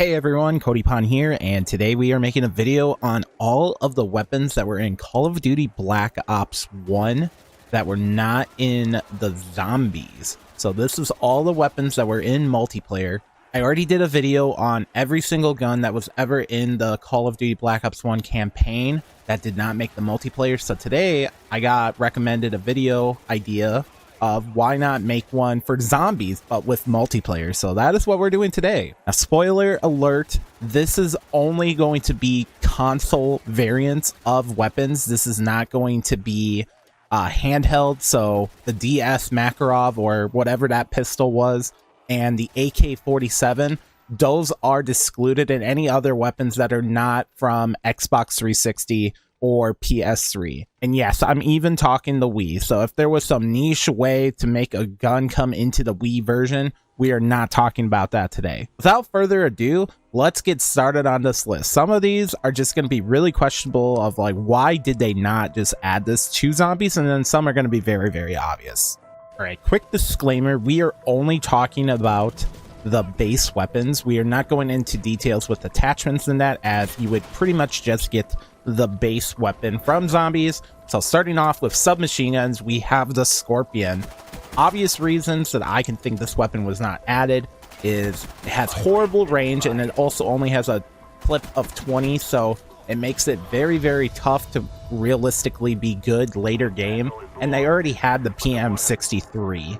Hey everyone, CodyPon here, and today we are making a video on all of the weapons that were in Call of Duty Black Ops 1 that were not in the zombies. So this is all the weapons that were in multiplayer. I already did a video on every single gun that was ever in the Call of Duty Black Ops 1 campaign that did not make the multiplayer. So today I got recommended a video idea of why not make one for zombies but with multiplayer. So that is what we're doing today. Now, spoiler alert, this is only going to be console variants of weapons. This is not going to be handheld. So the DS Makarov or whatever that pistol was and the AK-47, those are excluded, and any other weapons that are not from Xbox 360 or PS3. And yes, I'm even talking the Wii. So if there was some niche way to make a gun come into the Wii version, we are not talking about that today. Without further ado, let's get started on this list. Some of these are just going to be really questionable of like, why did they not just add this to zombies? And then some are going to be very, very obvious. All right, quick disclaimer. We are only talking about the base weapons. We are not going into details with attachments in that, as you would pretty much just get the base weapon from zombies. So starting off with submachine guns, we have the Scorpion. Obvious reasons that I can think this weapon was not added is it has horrible range, and it also only has a clip of 20, so it makes it very, very tough to realistically be good later game, and they already had the PM63.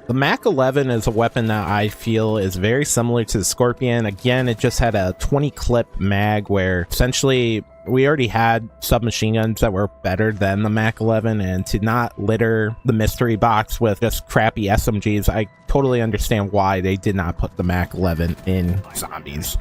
The Mac 11 is a weapon that I feel is very similar to the Scorpion. Again, it just had a 20 clip mag where essentially we already had submachine guns that were better than the Mac 11, and to not litter the mystery box with just crappy SMGs, I totally understand why they did not put the Mac 11 in zombies.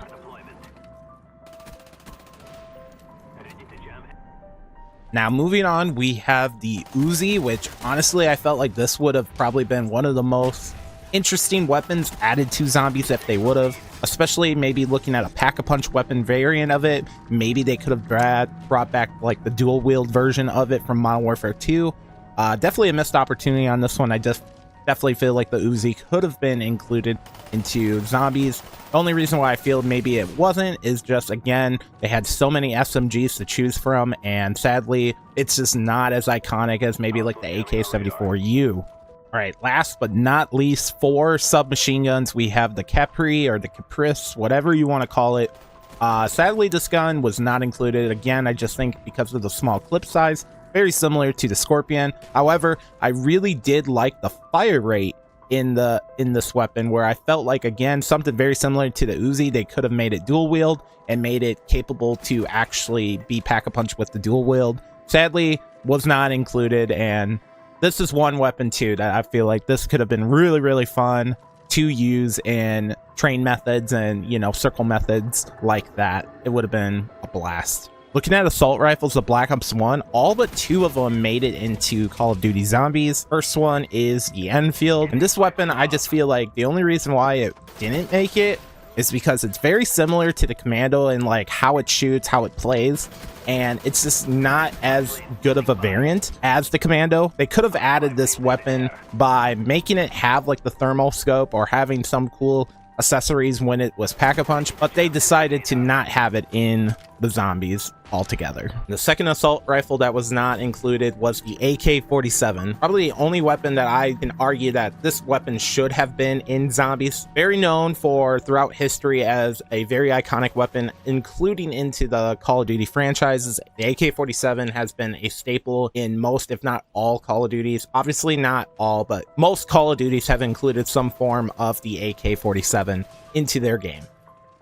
Now moving on, we have the Uzi, which honestly I felt like this would have probably been one of the most interesting weapons added to zombies if they would have, especially maybe looking at a pack-a-punch weapon variant of it. Maybe they could have brought back like the dual wield version of it from Modern Warfare 2. Definitely a missed opportunity on this one. I just definitely feel like the Uzi could have been included into zombies. The only reason why I feel maybe it wasn't is just, again, they had so many SMGs to choose from, and sadly, it's just not as iconic as maybe like the AK-74U. All right, last but not least, for submachine guns, we have the Capri or the Caprice, whatever you want to call it. Sadly, this gun was not included. Again, I just think because of the small clip size, very similar to the Scorpion. However, I really did like the fire rate in this weapon, where I felt like, again, something very similar to the Uzi. They could have made it dual wield and made it capable to actually be pack-a-punch with the dual wield. Sadly, was not included, and this is one weapon too that I feel like this could have been really, really fun to use in train methods and, you know, circle methods like that. It would have been a blast. Looking at assault rifles of Black Ops 1, all but 2 of them made it into Call of Duty Zombies. First one is the Enfield, and this weapon, I just feel like the only reason why it didn't make it is because it's very similar to the Commando in like how it shoots, how it plays, and it's just not as good of a variant as the Commando. They could have added this weapon by making it have like the thermal scope or having some cool accessories when it was pack-a-punch, but they decided to not have it in the zombies altogether. The second assault rifle that was not included was the AK-47. Probably the only weapon that I can argue that this weapon should have been in zombies. Very known for throughout history as a very iconic weapon, including into the Call of Duty franchises. The AK-47 has been a staple in most, if not all, Call of Duties. Obviously not all, but most Call of Duties have included some form of the AK-47 into their game.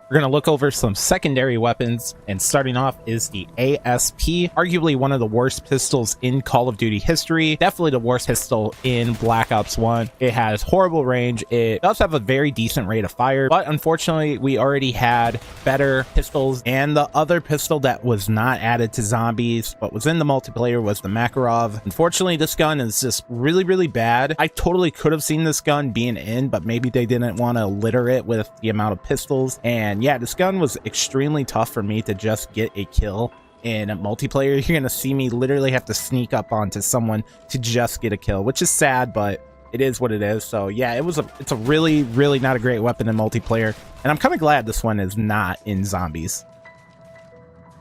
We're going to look over some secondary weapons, and starting off is the ASP, arguably one of the worst pistols in Call of Duty history, definitely the worst pistol in Black Ops 1. It has horrible range, it does have a very decent rate of fire, but unfortunately we already had better pistols, and the other pistol that was not added to zombies but was in the multiplayer was the Makarov. Unfortunately, this gun is just really, really bad. I totally could have seen this gun being in, but maybe they didn't want to litter it with the amount of pistols. And yeah, this gun was extremely tough for me to just get a kill in multiplayer. You're gonna see me literally have to sneak up onto someone to just get a kill, which is sad, but it is what it is. So yeah, it's a really, really not a great weapon in multiplayer, and I'm kind of glad this one is not in zombies.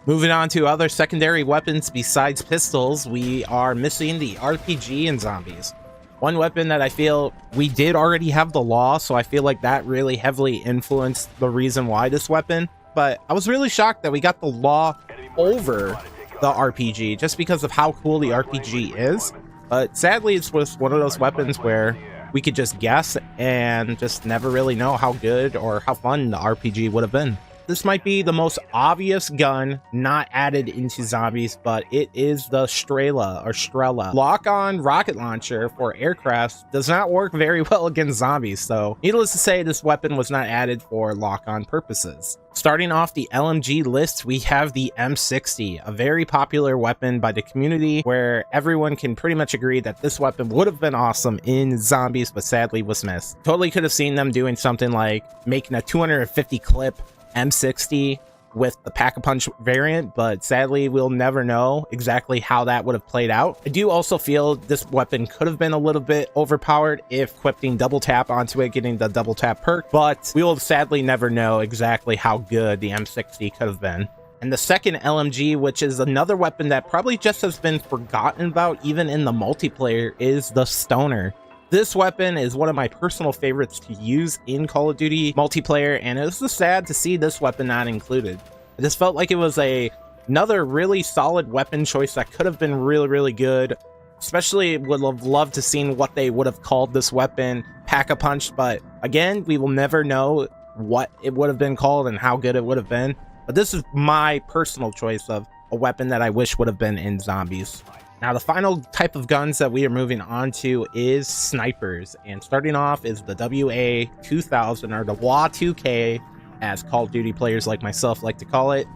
Moving on to other secondary weapons besides pistols, we are missing the RPG in zombies. One weapon that I feel we did already have the law, so I feel like that really heavily influenced the reason why this weapon. But I was really shocked that we got the law over the RPG just because of how cool the RPG is. But sadly, it's was one of those weapons where we could just guess and just never really know how good or how fun the RPG would have been. This might be the most obvious gun not added into zombies, but it is the Strela. Lock-on rocket launcher for aircraft does not work very well against zombies, so needless to say, this weapon was not added for lock-on purposes. Starting off the LMG list, we have the M60, a very popular weapon by the community where everyone can pretty much agree that this weapon would have been awesome in zombies, but sadly was missed. Totally could have seen them doing something like making a 250 clip M60 with the Pack-a-Punch variant, but sadly we'll never know exactly how that would have played out. I do also feel this weapon could have been a little bit overpowered if equipping double tap onto it, getting the double tap perk, but we will sadly never know exactly how good the M60 could have been. And the second LMG, which is another weapon that probably just has been forgotten about even in the multiplayer, is the Stoner. This weapon is one of my personal favorites to use in Call of Duty multiplayer, and it's just sad to see this weapon not included. I just felt like it was another really solid weapon choice that could have been really, really good. Especially would have loved to seen what they would have called this weapon, Pack-a-Punch, but again, we will never know what it would have been called and how good it would have been. But this is my personal choice of a weapon that I wish would have been in zombies. Now, the final type of guns that we are moving on to is snipers, and starting off is the WA-2000, or the WA-2K, as Call of Duty players like myself like to call it.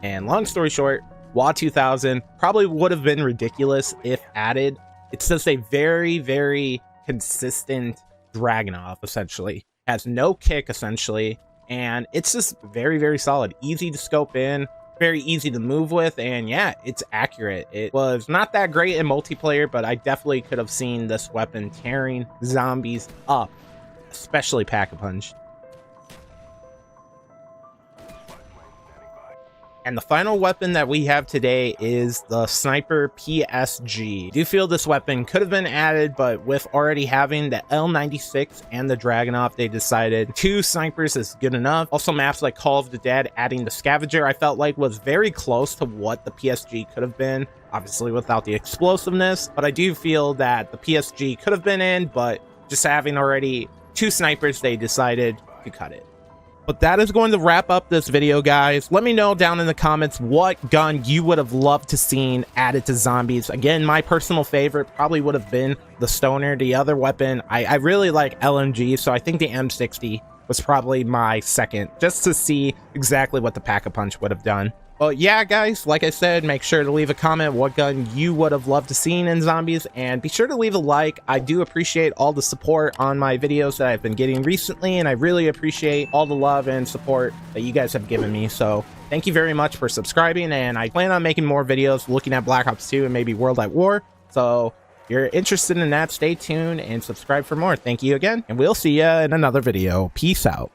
And long story short, WA-2000 probably would have been ridiculous if added. It's just a very, very consistent Dragunov, essentially. Has no kick, essentially, and it's just very, very solid. Easy to scope in, very easy to move with, and yeah, it's accurate. It was not that great in multiplayer, but I definitely could have seen this weapon tearing zombies up, especially Pack-a-Punch. And the final weapon that we have today is the Sniper PSG. I do feel this weapon could have been added, but with already having the L96 and the Dragunov, they decided 2 snipers is good enough. Also, maps like Call of the Dead adding the Scavenger, I felt like was very close to what the PSG could have been, obviously without the explosiveness, but I do feel that the PSG could have been in, but just having already 2 snipers, they decided to cut it. But that is going to wrap up this video, guys. Let me know down in the comments what gun you would have loved to seen added to zombies. Again, my personal favorite probably would have been the Stoner. The other weapon, I really like LMG, so I think the M60 was probably my second, just to see exactly what the Pack-a-Punch would have done. But yeah, guys, like I said, make sure to leave a comment what gun you would have loved to seen in zombies, and be sure to leave a like. I do appreciate all the support on my videos that I've been getting recently, and I really appreciate all the love and support that you guys have given me. So thank you very much for subscribing, and I plan on making more videos looking at Black Ops 2 and maybe World at War. So if you're interested in that, stay tuned and subscribe for more. Thank you again, and we'll see you in another video. Peace out.